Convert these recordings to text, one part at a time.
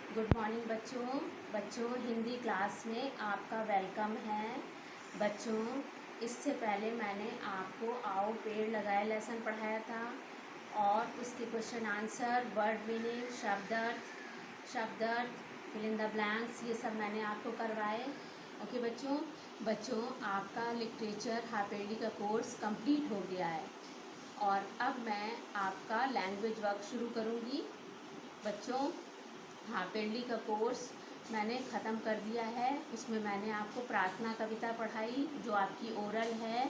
Good morning बच्चों Hindi class में आपका वेलकम है। बच्चों, इससे पहले मैंने आपको आओ पेड़ लगाए लेसन पढ़ाया था और उसके क्वेश्चन आंसर, वर्ड मीनिंग, शब्द अर्थ, फिल इन द ब्लैंक्स, ये सब मैंने आपको करवाए। ओके बच्चों आपका लिटरेचर हाफ ईयरली का कोर्स कंप्लीट हो गया है और अब मैं आपका लैंग्वेज वर्क शुरू करूँगी। बच्चों, हाफ ईयरली का कोर्स मैंने ख़त्म कर दिया है। उसमें मैंने आपको प्रार्थना कविता पढ़ाई जो आपकी ओरल है,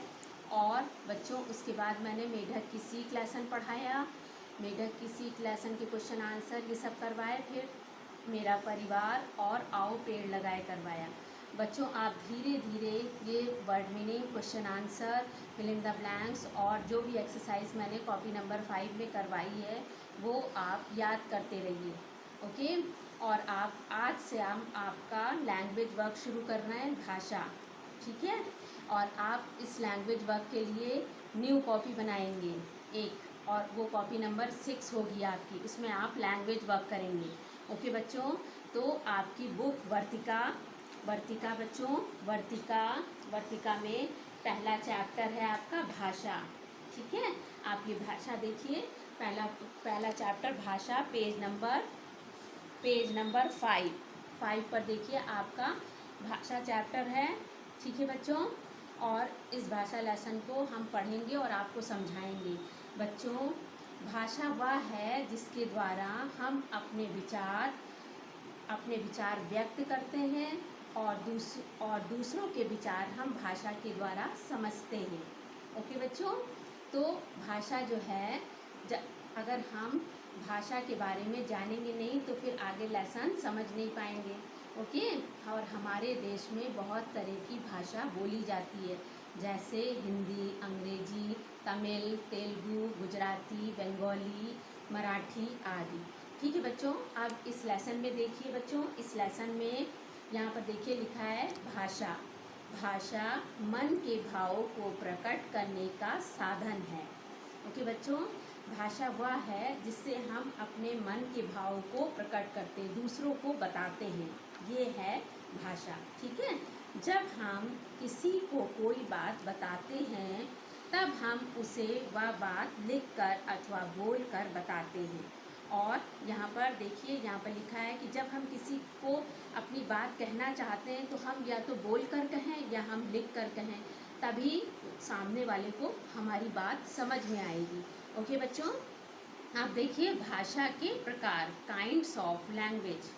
और बच्चों उसके बाद मैंने मेढक की सीख लेसन पढ़ाया। मेढक की सीख लेसन के क्वेश्चन आंसर ये सब करवाए। फिर मेरा परिवार और आओ पेड़ लगाए करवाया। बच्चों, आप धीरे धीरे ये word meaning, question answer, fill in the blanks और जो भी एक्सरसाइज मैंने कॉपी नंबर 5 में करवाई है वो आप याद करते रहिए। ओके। और आप आज से हम आपका लैंग्वेज वर्क शुरू कर रहे हैं, भाषा, ठीक है। और आप इस लैंग्वेज वर्क के लिए न्यू कॉपी बनाएंगे एक, और वो कॉपी नंबर 6 होगी आपकी, उसमें आप लैंग्वेज वर्क करेंगे। ओके बच्चों, तो आपकी बुक वर्तिका बच्चों, वर्तिका में पहला चैप्टर है आपका भाषा, ठीक है। आप ये भाषा देखिए, पहला चैप्टर भाषा, पेज नंबर 5 पर देखिए, आपका भाषा चैप्टर है, ठीक है बच्चों। और इस भाषा लेसन को हम पढ़ेंगे और आपको समझाएंगे। बच्चों, भाषा वह है जिसके द्वारा हम अपने विचार व्यक्त करते हैं और दूसरों के विचार हम भाषा के द्वारा समझते हैं। ओके बच्चों, तो भाषा जो है, अगर हम भाषा के बारे में जानेंगे नहीं तो फिर आगे लेसन समझ नहीं पाएंगे। ओके। और हमारे देश में बहुत तरह की भाषा बोली जाती है, जैसे हिंदी, अंग्रेजी, तमिल, तेलुगु, गुजराती, बंगाली, मराठी आदि, ठीक है बच्चों। अब इस लेसन में देखिए बच्चों, इस लेसन में यहाँ पर देखिए लिखा है भाषा मन के भावों को प्रकट करने का साधन है। ओके बच्चों, भाषा वह है जिससे हम अपने मन के भाव को प्रकट करते, दूसरों को बताते हैं, ये है भाषा, ठीक है। जब हम किसी को कोई बात बताते हैं तब हम उसे वह बात लिखकर अथवा बोलकर बताते हैं। और यहाँ पर देखिए, यहाँ पर लिखा है कि जब हम किसी को अपनी बात कहना चाहते हैं तो हम या तो बोल कर कहें या हम लिख कर कहें, तभी सामने वाले को हमारी बात समझ में आएगी। ओके बच्चों, आप देखिए भाषा के प्रकार, काइंड्स ऑफ लैंग्वेज।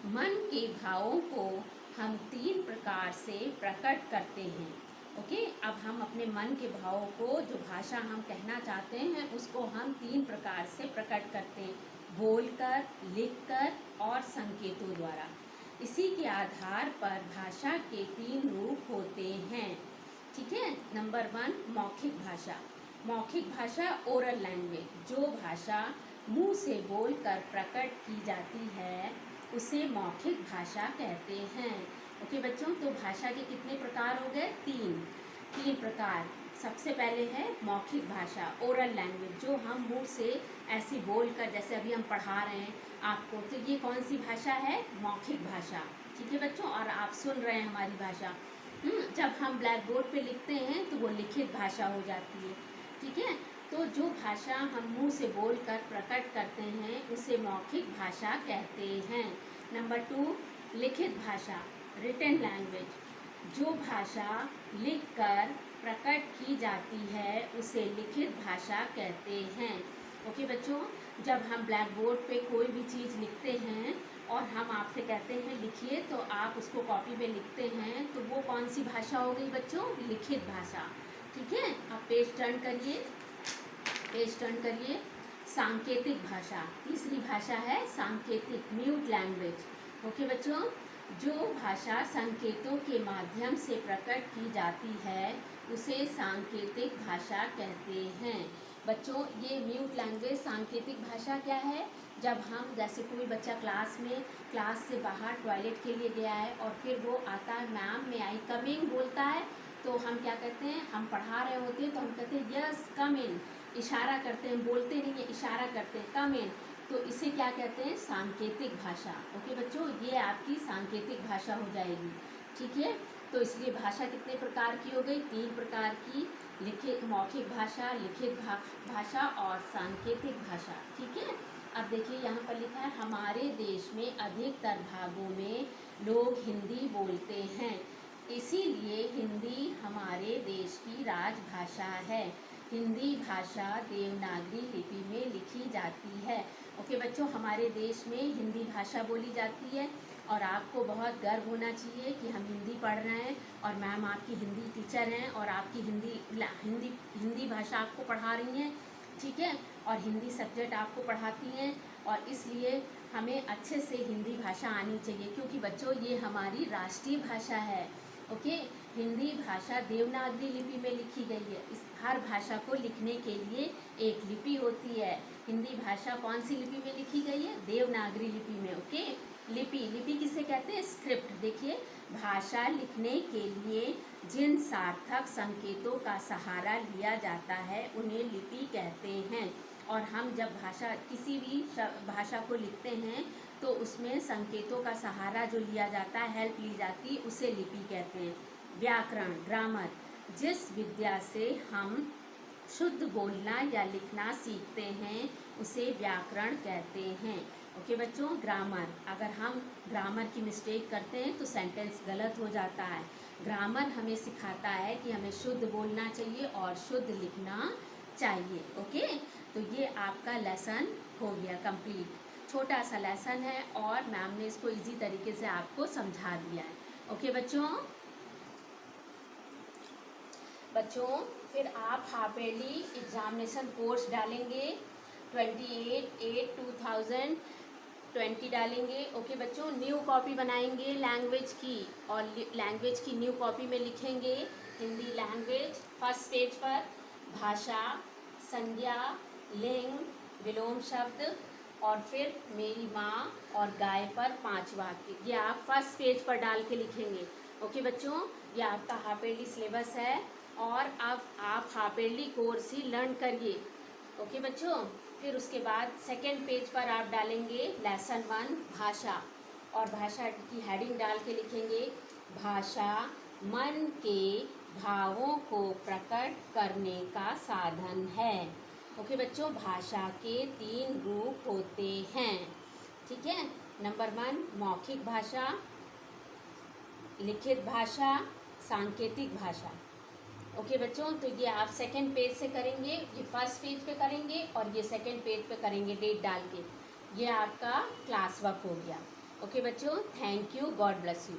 मन के भावों को हम 3 प्रकार से प्रकट करते हैं। ओके। अब हम अपने मन के भावों को, जो भाषा हम कहना चाहते हैं, उसको हम 3 प्रकार से प्रकट करते हैं, बोलकर, लिखकर और संकेतों द्वारा। इसी के आधार पर भाषा के 3 रूप होते हैं, ठीक है। नंबर 1, मौखिक भाषा ओरल लैंग्वेज। जो भाषा मुंह से बोलकर प्रकट की जाती है उसे मौखिक भाषा कहते हैं। ओके बच्चों, तो भाषा के कितने प्रकार हो गए? 3 प्रकार। सबसे पहले है मौखिक भाषा, ओरल लैंग्वेज, जो हम मुंह से ऐसी बोलकर, जैसे अभी हम पढ़ा रहे हैं आपको, तो ये कौन सी भाषा है? मौखिक भाषा, ठीक है बच्चों। और आप सुन रहे हैं हमारी भाषा। जब हम ब्लैक बोर्ड पे लिखते हैं तो वो लिखित भाषा हो जाती है, ठीक है। तो जो भाषा हम मुंह से बोलकर प्रकट करते हैं उसे मौखिक भाषा कहते हैं। नंबर 2, लिखित भाषा, रिटन लैंग्वेज। जो भाषा लिखकर प्रकट की जाती है उसे लिखित भाषा कहते हैं। ओके बच्चों, जब हम ब्लैक बोर्ड पे कोई भी चीज़ लिखते हैं और हम आपसे कहते हैं लिखिए, तो आप उसको कॉपी में लिखते हैं, तो वो कौन सी भाषा हो गई बच्चों? लिखित भाषा, ठीक है। आप पेज टर्न करिए। सांकेतिक भाषा, तीसरी भाषा है सांकेतिक, म्यूट लैंग्वेज। ओके बच्चों, जो भाषा संकेतों के माध्यम से प्रकट की जाती है उसे सांकेतिक भाषा कहते हैं। बच्चों, ये म्यूट लैंग्वेज, सांकेतिक भाषा क्या है? जब हम, जैसे कोई बच्चा क्लास से बाहर टॉयलेट के लिए गया है और फिर वो आता है, मैम में आई कमिंग बोलता है, तो हम क्या कहते हैं? हम पढ़ा रहे होते हैं तो हम कहते हैं यस कम इन, इशारा करते हैं, बोलते नहीं है, इशारा करते हैं, कम इन। तो इसे क्या कहते हैं, सांकेतिक भाषा। ओके बच्चों, ये आपकी सांकेतिक भाषा हो जाएगी, ठीक है। तो इसलिए भाषा कितने प्रकार की हो गई, 3 प्रकार की, लिखित मौखिक भाषा, लिखित भाषा और सांकेतिक भाषा, ठीक है। अब देखिए यहाँ पर लिखा है, हमारे देश में अधिकतर भागों में लोग हिंदी बोलते हैं, इसीलिए हिंदी हमारे देश की राजभाषा है। हिंदी भाषा देवनागरी लिपि में लिखी जाती है। ओके बच्चों, हमारे देश में हिंदी भाषा बोली जाती है और आपको बहुत गर्व होना चाहिए कि हम हिंदी पढ़ रहे हैं और मैम आपकी हिंदी टीचर हैं और आपकी हिंदी भाषा आपको पढ़ा रही हैं, ठीक है, और हिंदी सब्जेक्ट आपको पढ़ाती हैं। और इसलिए हमें अच्छे से हिंदी भाषा आनी चाहिए, क्योंकि बच्चों ये हमारी राष्ट्रीय भाषा है। ओके, हिंदी भाषा देवनागरी लिपि में लिखी गई है। इस हर भाषा को लिखने के लिए एक लिपि होती है। हिंदी भाषा कौन सी लिपि में लिखी गई है, देवनागरी लिपि में। ओके, लिपि किसे कहते हैं, स्क्रिप्ट। देखिए, भाषा लिखने के लिए जिन सार्थक संकेतों का सहारा लिया जाता है उन्हें लिपि कहते हैं। और हम जब किसी भी भाषा को लिखते हैं तो उसमें संकेतों का सहारा जो लिया जाता है, हेल्प ली जाती है, उसे लिपि कहते हैं। व्याकरण, ग्रामर, जिस विद्या से हम शुद्ध बोलना या लिखना सीखते हैं उसे व्याकरण कहते हैं। ओके बच्चों, ग्रामर, अगर हम ग्रामर की मिस्टेक करते हैं तो सेंटेंस गलत हो जाता है। ग्रामर हमें सिखाता है कि हमें शुद्ध बोलना चाहिए और शुद्ध लिखना चाहिए। ओके, तो ये आपका लेसन हो गया कंप्लीट। छोटा सा लेसन है और मैम ने इसको इजी तरीके से आपको समझा दिया है। ओके बच्चों, फिर आप हाफ ईयरली एग्जामिनेशन कोर्स डालेंगे, 28/8/2020 डालेंगे। ओके बच्चों, न्यू कॉपी बनाएंगे लैंग्वेज की, और लैंग्वेज की न्यू कॉपी में लिखेंगे हिंदी लैंग्वेज। फर्स्ट पेज पर भाषा, संज्ञा, लिंग, विलोम शब्द और फिर मेरी माँ और गाय पर 5 वाक्य, ये आप फर्स्ट पेज पर डाल के लिखेंगे। ओके बच्चों, ये आपका हाफ ईयरली सिलेबस है और अब आप हाफ ईयरली कोर्स ही लर्न करिए। ओके बच्चों, फिर उसके बाद सेकेंड पेज पर आप डालेंगे लेसन 1 भाषा, और भाषा की हेडिंग डाल के लिखेंगे भाषा मन के भावों को प्रकट करने का साधन है। ओके बच्चों, भाषा के 3 रूप होते हैं, ठीक है। नंबर 1 मौखिक भाषा, लिखित भाषा, सांकेतिक भाषा। ओके बच्चों, तो ये आप सेकंड पेज से करेंगे, ये फर्स्ट पेज पे करेंगे और ये सेकंड पेज पे करेंगे डेट डाल के। ये आपका क्लास वर्क हो गया। ओके बच्चों, thank you, God bless you.